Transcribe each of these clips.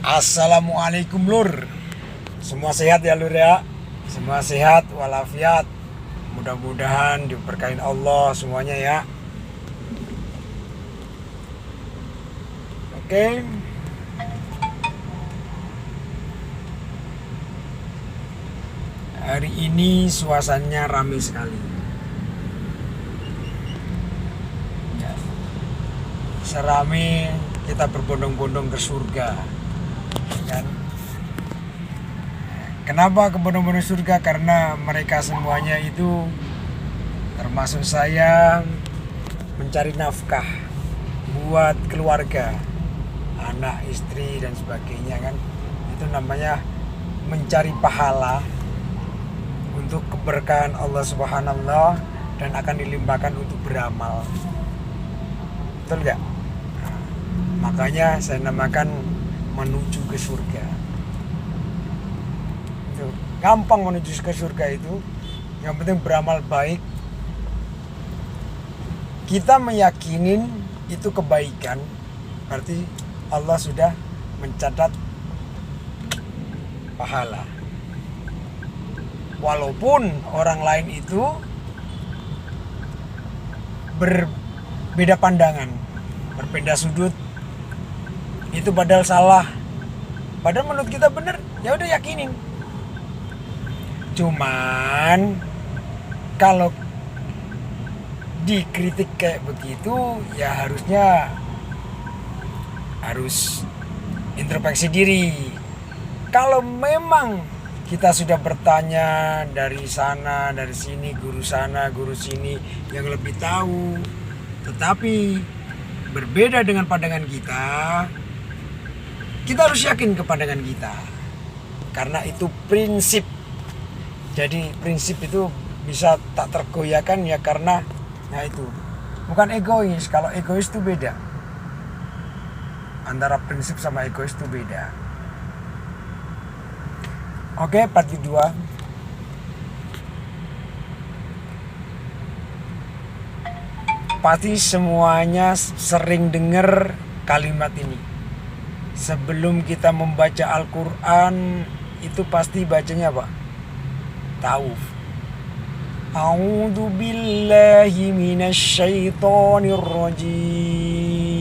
Assalamualaikum Lur. Semua sehat ya Lur ya. Semua sehat walafiat. Mudah-mudahan diberkahin Allah semuanya ya. Oke. Hari ini suasananya ramai sekali ya. Serame kita berbondong-bondong ke surga kan. Kenapa ke bondong-bondong surga? Karena mereka semuanya itu termasuk saya mencari nafkah buat keluarga, anak, istri dan sebagainya kan. Itu namanya mencari pahala untuk keberkahan Allah Subhanallah dan akan dilimpahkan untuk beramal. Betul gak? Nah, makanya saya namakan menuju ke surga. Itu gampang menuju ke surga itu. Yang penting beramal baik. Kita meyakinin itu kebaikan, berarti Allah sudah mencatat pahala. Walaupun orang lain itu berbeda pandangan, berbeda sudut, itu padahal salah, padahal menurut kita benar, ya udah yakinin. Cuman kalau dikritik kayak begitu, ya harus introspeksi diri. Kalau memang kita sudah bertanya dari sana, dari sini, guru sana, guru sini yang lebih tahu, tetapi berbeda dengan pandangan kita harus yakin ke pandangan kita. Karena itu prinsip. Jadi prinsip itu bisa tak tergoyahkan ya karena itu bukan egois. Kalau egois itu beda. Antara prinsip sama egois itu beda. Oke, part kedua. Pasti semuanya sering dengar kalimat ini. Sebelum kita membaca Al-Quran, itu pasti bacanya apa? Tauf. A'udzu billahi minasyaitonir rajim.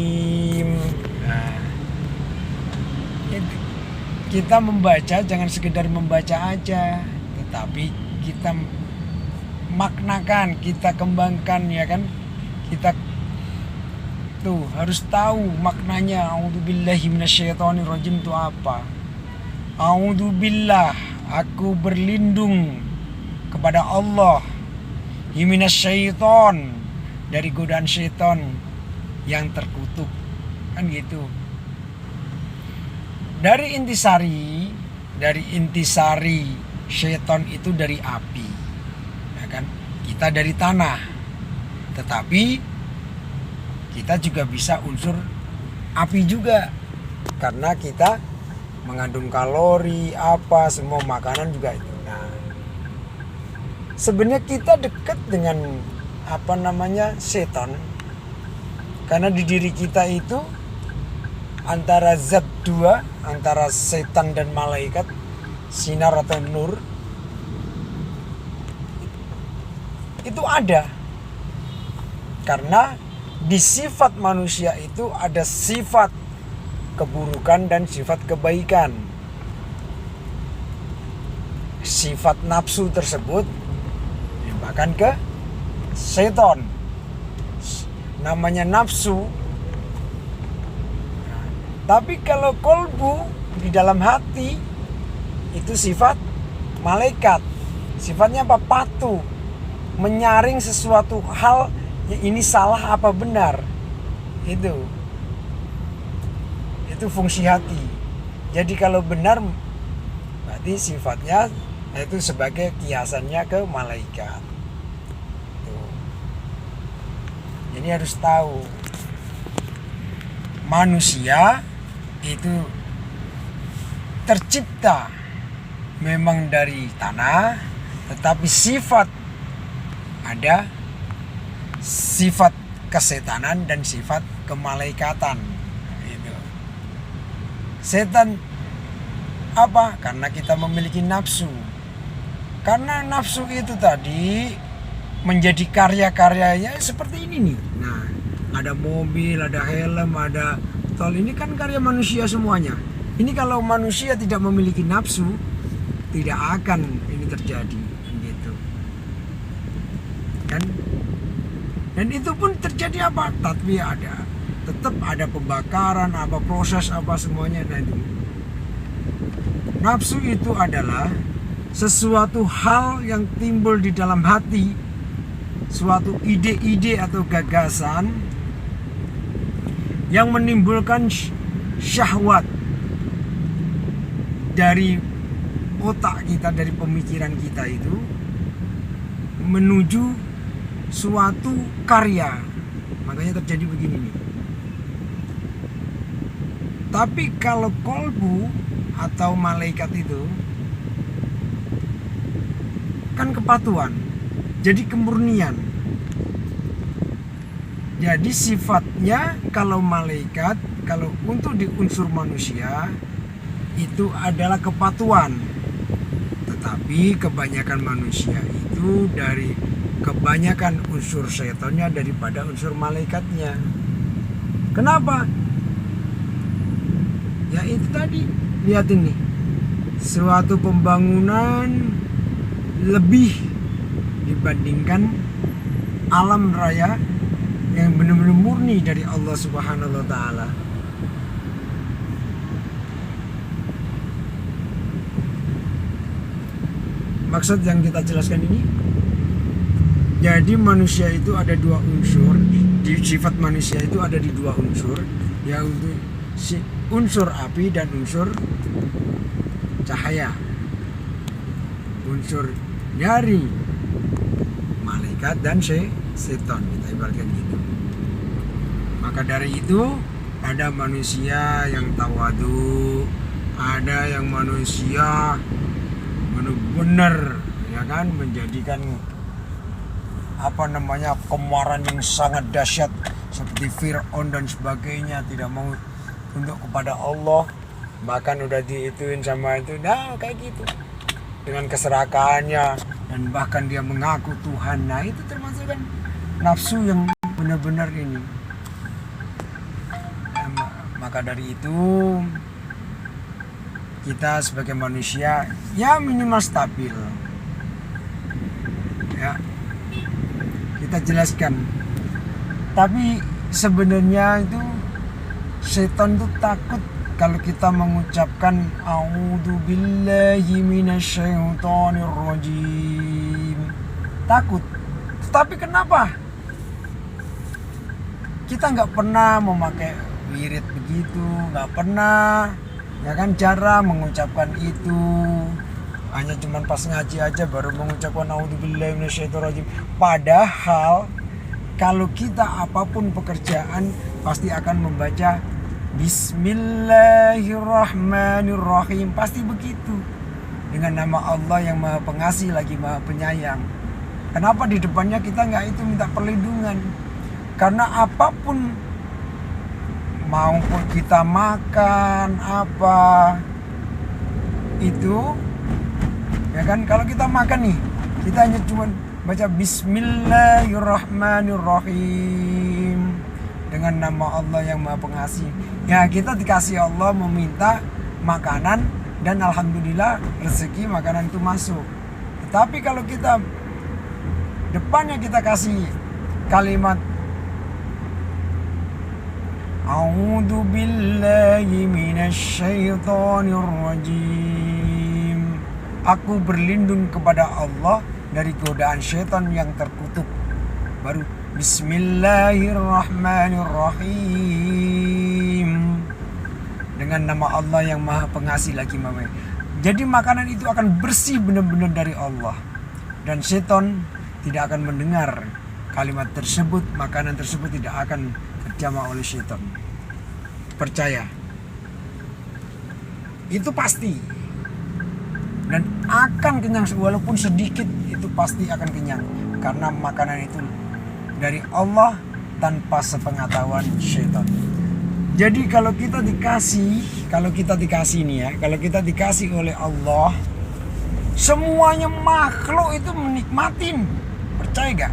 Nah, kita membaca jangan sekedar membaca aja, tetapi kita maknakan, kita kembangkan ya kan. Kita tuh harus tahu maknanya. A'udzubillahi minasyaitonirrajim itu apa? A'udzubillah, aku berlindung kepada Allah, minasyaiton, dari godaan syaitan yang terkutuk. Kan gitu. Dari intisari syaitan itu dari api. Ya kan? Kita dari tanah. Tetapi kita juga bisa unsur api juga, karena kita mengandung kalori apa semua makanan juga itu. Nah, sebenarnya kita dekat dengan setan, karena di diri kita itu antara zat dua, antara setan dan malaikat, sinar atau nur, itu ada. Karena di sifat manusia itu ada sifat keburukan dan sifat kebaikan. Sifat nafsu tersebut bahkan ke setan. Namanya nafsu. Tapi kalau kolbu di dalam hati itu sifat malaikat. Sifatnya apa? Patuh. Menyaring sesuatu hal. Ini salah apa benar, itu fungsi hati. Jadi kalau benar berarti sifatnya itu sebagai kiasannya ke malaikat. Tuh. Jadi harus tahu manusia itu tercipta memang dari tanah, tetapi sifat ada sifat kesetanan dan sifat kemalaikatan. Itu. Setan Apa? Karena kita memiliki nafsu. Karena nafsu itu tadi menjadi karya-karyanya seperti ini nih. Nah, ada mobil, ada helm, ada tol, ini kan karya manusia semuanya. Ini kalau manusia tidak memiliki nafsu, tidak akan ini terjadi gitu. Dan itu pun terjadi apa? Tapi ada, tetap ada pembakaran, apa proses apa semuanya. Nah, itu nafsu itu adalah sesuatu hal yang timbul di dalam hati, suatu ide-ide atau gagasan yang menimbulkan syahwat dari otak kita, dari pemikiran kita itu menuju suatu karya. Makanya terjadi begini nih. Tapi kalau kolbu atau malaikat itu kan kepatuhan, jadi kemurnian. Jadi sifatnya kalau malaikat, kalau untuk di unsur manusia itu adalah kepatuhan. Tetapi kebanyakan manusia itu dari kebanyakan unsur setannya daripada unsur malaikatnya. Kenapa? Ya itu tadi, lihat ini, suatu pembangunan lebih dibandingkan alam raya yang benar-benar murni dari Allah Subhanahu wa Ta'ala. Maksud yang kita jelaskan ini, jadi manusia itu ada dua unsur. Di sifat manusia itu ada di dua unsur, yaitu unsur api dan unsur cahaya. Unsur dari malaikat dan setan, kita ibaratkan gitu. Maka dari itu ada manusia yang tawadu, ada yang manusia benar-benar ya kan menjadikan kemarahan yang sangat dahsyat seperti Fir'aun dan sebagainya, tidak mau tunduk kepada Allah, bahkan udah diituin sama itu, nah kayak gitu dengan keserakahannya, dan bahkan dia mengaku Tuhan. Nah itu termasuk kan nafsu yang benar-benar ini. Maka dari itu kita sebagai manusia ya minimal stabil. Ya, kita jelaskan. Tapi sebenarnya itu setan itu takut kalau kita mengucapkan a'udzubillahi minasyaitonirrajim. Takut. Tapi kenapa? Kita nggak pernah memakai wirid begitu, nggak pernah, ya kan, jarang mengucapkan itu. Hanya cuman pas ngaji aja baru mengucapkan a'udzubillahi minasyaitonirrajim. Padahal kalau kita apapun pekerjaan pasti akan membaca Bismillahirrahmanirrahim, pasti begitu, dengan nama Allah yang Maha Pengasih lagi Maha Penyayang. Kenapa di depannya kita nggak itu minta perlindungan? Karena apapun, maupun kita makan apa itu, ya kan, kalau kita makan nih, kita hanya cuma baca Bismillahirrahmanirrahim dengan nama Allah yang Maha Pengasih. Ya kita dikasih Allah meminta makanan dan alhamdulillah rezeki makanan itu masuk. Tetapi kalau kita depannya kita kasih kalimat A'udzubillahi minasyaitonirrajim, aku berlindung kepada Allah dari godaan syaitan yang terkutuk, baru Bismillahirrahmanirrahim dengan nama Allah yang Maha Pengasih lagi Maha. Jadi makanan itu akan bersih benar-benar dari Allah, dan syaitan tidak akan mendengar kalimat tersebut, makanan tersebut tidak akan terjamah oleh syaitan. Percaya, itu pasti, dan akan kenyang walaupun sedikit, itu pasti akan kenyang karena makanan itu dari Allah tanpa sepengetahuan syaitan. Jadi kalau kita dikasih nih ya, kalau kita dikasih oleh Allah, semuanya makhluk itu menikmatin. Percaya gak?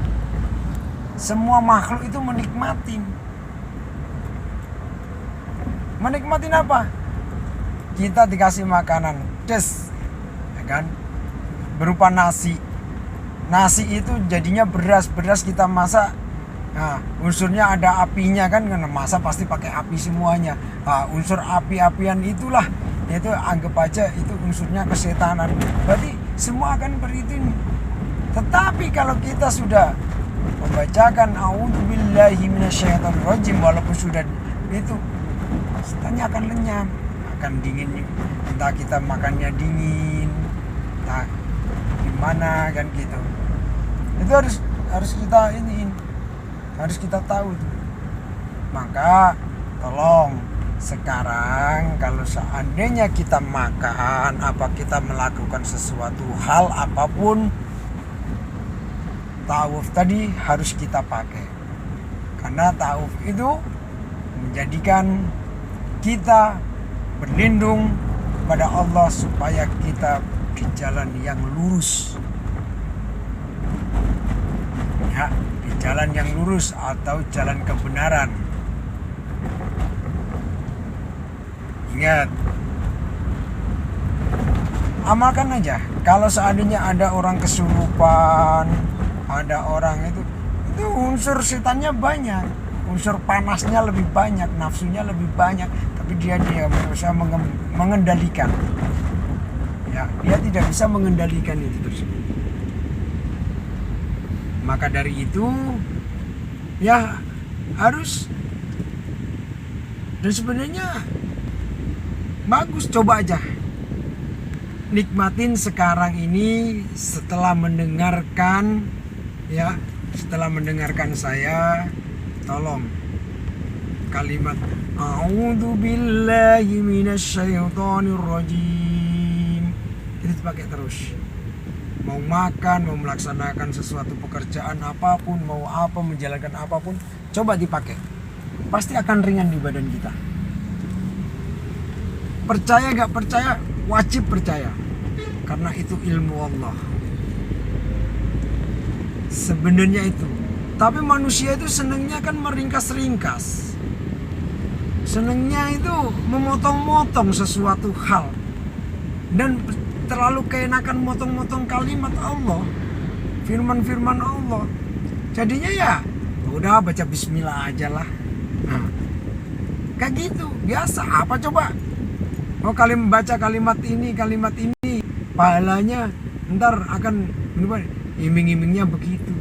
Semua makhluk itu menikmatin. Menikmatin apa? Kita dikasih makanan, ya kan? Berupa nasi. Nasi itu jadinya beras kita masak. Nah, unsurnya ada apinya kan, karena masa pasti pakai api semuanya. Nah, unsur api-apian itulah, itu anggap aja itu unsurnya kesetanan. Berarti semua akan beritin. Tetapi kalau kita sudah membacakan a'udzubillahi minasyaitonirrajim, walaupun sudah itu, setannya akan lenyap, akan dingin. Entah kita makannya dingin, entah gimana kan gitu. Itu harus kita iniin. Harus kita tahu tuh. Maka tolong sekarang kalau seandainya kita makan, apa kita melakukan sesuatu hal apapun, ta'awuf tadi harus kita pakai. Karena ta'awuf itu menjadikan kita berlindung pada Allah supaya kita di jalan yang lurus. Ya, jalan yang lurus atau jalan kebenaran. Ingat, amalkan aja. Kalau seandainya ada orang kesurupan, ada orang itu unsur setannya banyak, unsur panasnya lebih banyak, nafsunya lebih banyak, tapi dia berusaha mengendalikan. Ya, dia tidak bisa mengendalikan itu tersebut. Maka dari itu ya harus, dan sebenarnya bagus, coba aja nikmatin sekarang ini setelah mendengarkan saya. Tolong kalimat a'udzubillahi minasyaitonirrajim itu dipakai terus. Mau makan, mau melaksanakan sesuatu pekerjaan apapun, mau apa, menjalankan apapun, coba dipakai. Pasti akan ringan di badan kita. Percaya gak percaya, wajib percaya. Karena itu ilmu Allah. Sebenarnya itu. Tapi manusia itu senangnya kan meringkas-ringkas. Senangnya itu memotong-motong sesuatu hal. Dan terlalu keenakan motong-motong kalimat Allah, firman-firman Allah. Jadinya ya udah baca bismillah aja lah. Nah, kayak gitu biasa. Apa coba? Oh, baca kalimat ini, pahalanya ntar akan iming-imingnya begitu.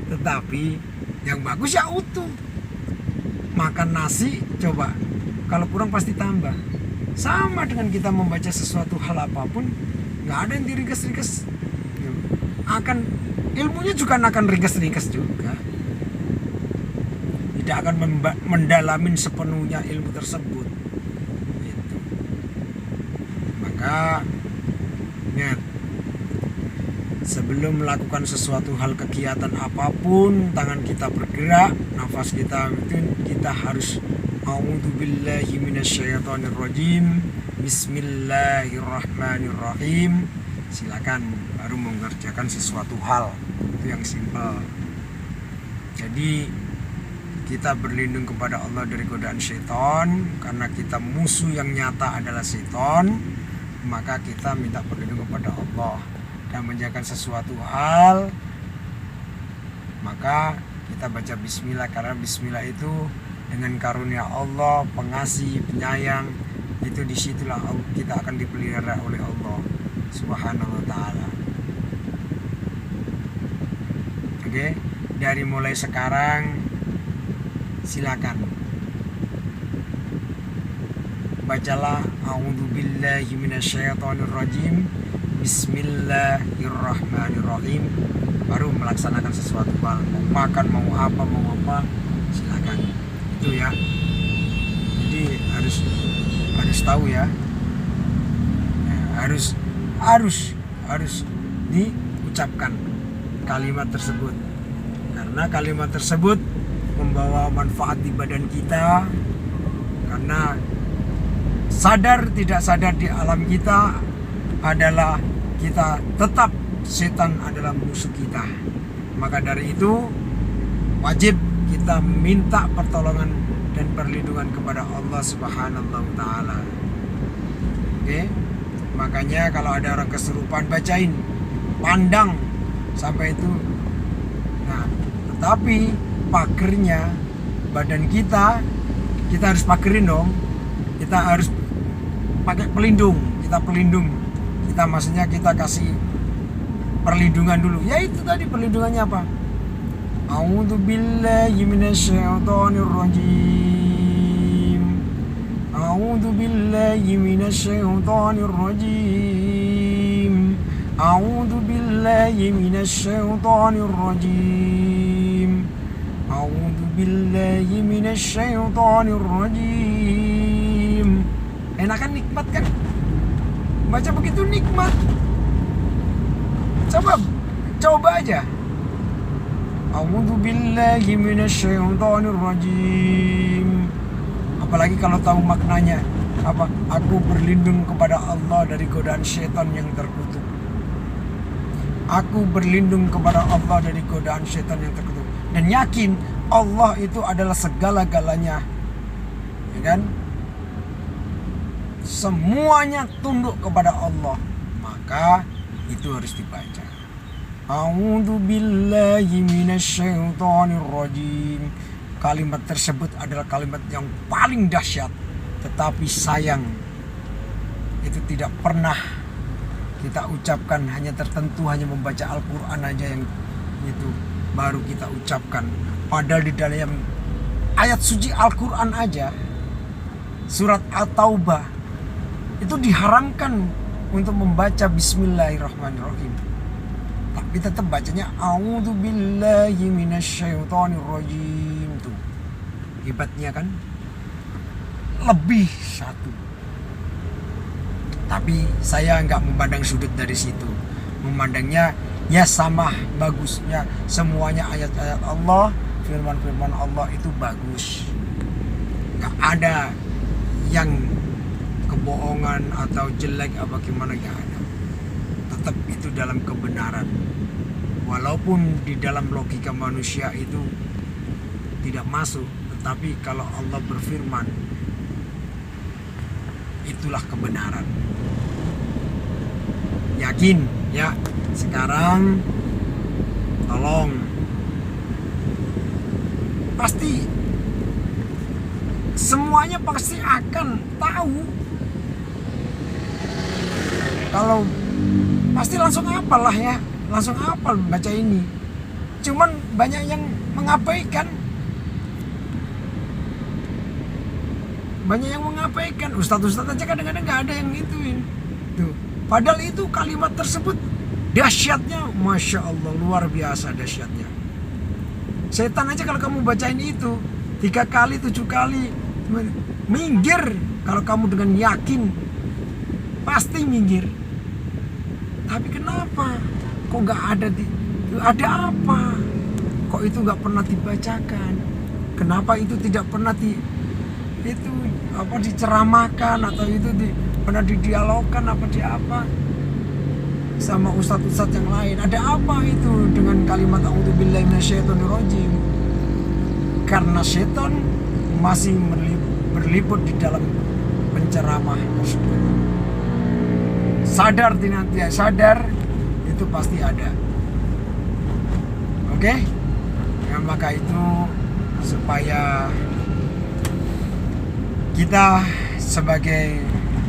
Tetapi yang bagus ya utuh. Makan nasi coba, kalau kurang pasti tambah. Sama dengan kita membaca sesuatu hal apapun, nggak ada yang diringkas-ringkas. Ilmunya juga akan ringkas-ringkas juga. Tidak akan mendalamin sepenuhnya ilmu tersebut. Gitu. Maka ingat, sebelum melakukan sesuatu hal, kegiatan apapun, tangan kita bergerak, nafas kita itu, kita harus a'udzubillahi minasyaitonirrajim, bismillahirrahmanirrahim. Silakan baru mengerjakan sesuatu hal. Itu yang simpel. Jadi kita berlindung kepada Allah dari godaan syaitan. Karena kita musuh yang nyata adalah syaitan, maka kita minta berlindung kepada Allah dan menjaga sesuatu hal. Maka kita baca bismillah, karena bismillah itu dengan karunia Allah, pengasih, penyayang, itu disitulah kita akan dipelihara oleh Allah Subhanahu wa ta'ala. Oke, dari mulai sekarang silakan bacalah a'udzubillahi minasyaitonirrajim, bismillahirrahmanirrahim, baru melaksanakan sesuatu hal, mau makan, mau apa, silakan. Itu ya. Jadi harus tahu ya. Harus diucapkan kalimat tersebut. Karena kalimat tersebut membawa manfaat di badan kita, Karena sadar tidak sadar di alam kita adalah kita tetap setan adalah musuh kita. Maka dari itu wajib kita minta pertolongan dan perlindungan kepada Allah Subhanahu wa taala. Oke? Makanya kalau ada orang kesurupan, bacain, pandang sampai itu. Nah, tetapi pagernya badan kita harus pagerin dong. Kita harus pakai pelindung. Kita pelindung. Kita maksudnya kita kasih perlindungan dulu. Ya itu tadi perlindungannya apa? A'udzu billahi minasyaitonir rajim. A'udzu billahi minasyaitonir rajim. A'udzu billahi minasyaitonir rajim. A'udzu billahi minasyaitonir rajim. Enak kan, nikmat kan? Baca begitu nikmat. Coba aja. A'udzu billahi minasyaitonir rajim. Apalagi kalau tahu maknanya. Apa? Aku berlindung kepada Allah dari godaan setan yang terkutuk. Aku berlindung kepada Allah dari godaan setan yang terkutuk. Dan yakin Allah itu adalah segala-galanya. Ya kan? Semuanya tunduk kepada Allah. Maka itu harus dibaca. A'udzu billahi minasyaitonir rajim. Kalimat tersebut adalah kalimat yang paling dahsyat, tetapi sayang itu tidak pernah kita ucapkan. Hanya tertentu, hanya membaca Al-Quran aja yang itu baru kita ucapkan. Padahal di dalam ayat suci Al-Quran aja, surat At-Taubah, itu diharamkan untuk membaca Bismillahirrahmanirrahim. Tapi tetap bacanya A'udzu billahi minasyaitonir rajim. Tuh. Hebatnya kan? Lebih satu. Tapi saya nggak memandang sudut dari situ. Memandangnya ya sama bagusnya. Semuanya ayat-ayat Allah, firman-firman Allah itu bagus. Nggak ada yang kebohongan atau jelek apa gimana, gak ada. Tetap itu dalam kebenaran. Walaupun di dalam logika manusia itu tidak masuk, tetapi kalau Allah berfirman, itulah kebenaran. Yakin ya. Sekarang tolong, pasti semuanya pasti akan tahu. Kalau pasti langsung hafal lah ya, langsung hafal baca ini. Cuman banyak yang mengabaikan. Banyak yang mengabaikan. Ustadz-ustadz aja kadang-kadang nggak ada yang ituin. Tuh. Padahal itu kalimat tersebut dahsyatnya, masya Allah, luar biasa dahsyatnya. Setan aja kalau kamu bacain itu 3 kali, 7 kali, minggir. Kalau kamu dengan yakin, pasti minggir. Tapi kenapa? Kok nggak ada ada apa? Kok itu nggak pernah dibacakan? Kenapa itu tidak pernah diceramahkan atau itu pernah didialogkan apa di apa sama ustadz-ustadz yang lain? Ada apa itu dengan kalimat a'udzubillahi minasyaitonirrajim? Karena setan masih berliput di dalam penceramah tersebut. Sadar tidak sadar itu pasti ada. Oke? Ya, maka itu supaya kita sebagai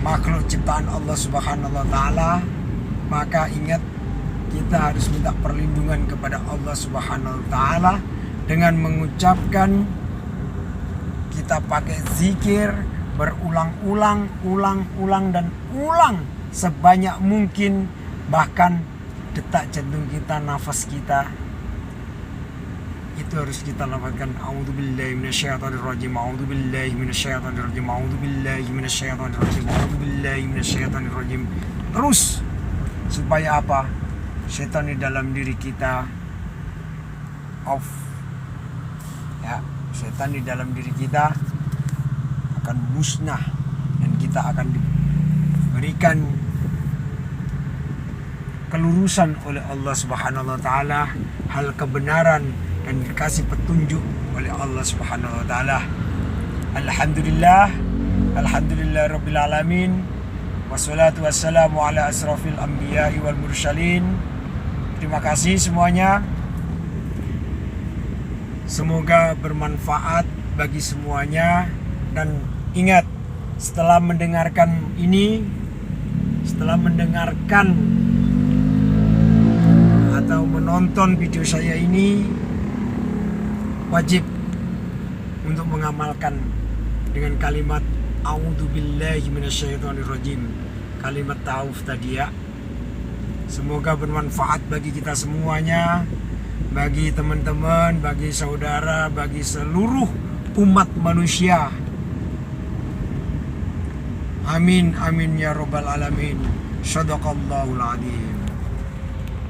makhluk ciptaan Allah Subhanahu wa taala, maka ingat kita harus minta perlindungan kepada Allah Subhanahu wa taala dengan mengucapkan, kita pakai zikir berulang-ulang, ulang dan ulang sebanyak mungkin, bahkan detak jantung kita, nafas kita itu harus kita lafazkan a'udzubillahi minasyaitonirrajim, a'udzubillahi minasyaitonirrajim, a'udzubillahi minasyaitonirrajim, a'udzubillahi minasyaitonirrajim. Terus supaya apa? Setan di dalam diri kita off. Ya, setan di dalam diri kita akan musnah dan kita akan diberikan kelurusan oleh Allah Subhanahu wa taala, hal kebenaran dan dikasih petunjuk oleh Allah Subhanahu wa taala. Alhamdulillah, alhamdulillah rabbil alamin. Wassalatu wassalamu ala asrafil anbiya'i wal mursalin. Terima kasih semuanya. Semoga bermanfaat bagi semuanya, dan ingat, setelah mendengarkan ini, setelah mendengarkan atau menonton video saya ini, wajib untuk mengamalkan dengan kalimat a'udzubillahi minasyaitonirrajim, kalimat ta'awuf tadi ya. Semoga bermanfaat bagi kita semuanya, bagi teman-teman, bagi saudara, bagi seluruh umat manusia. Amin amin ya rabbal alamin. Shadaqallahul adzim.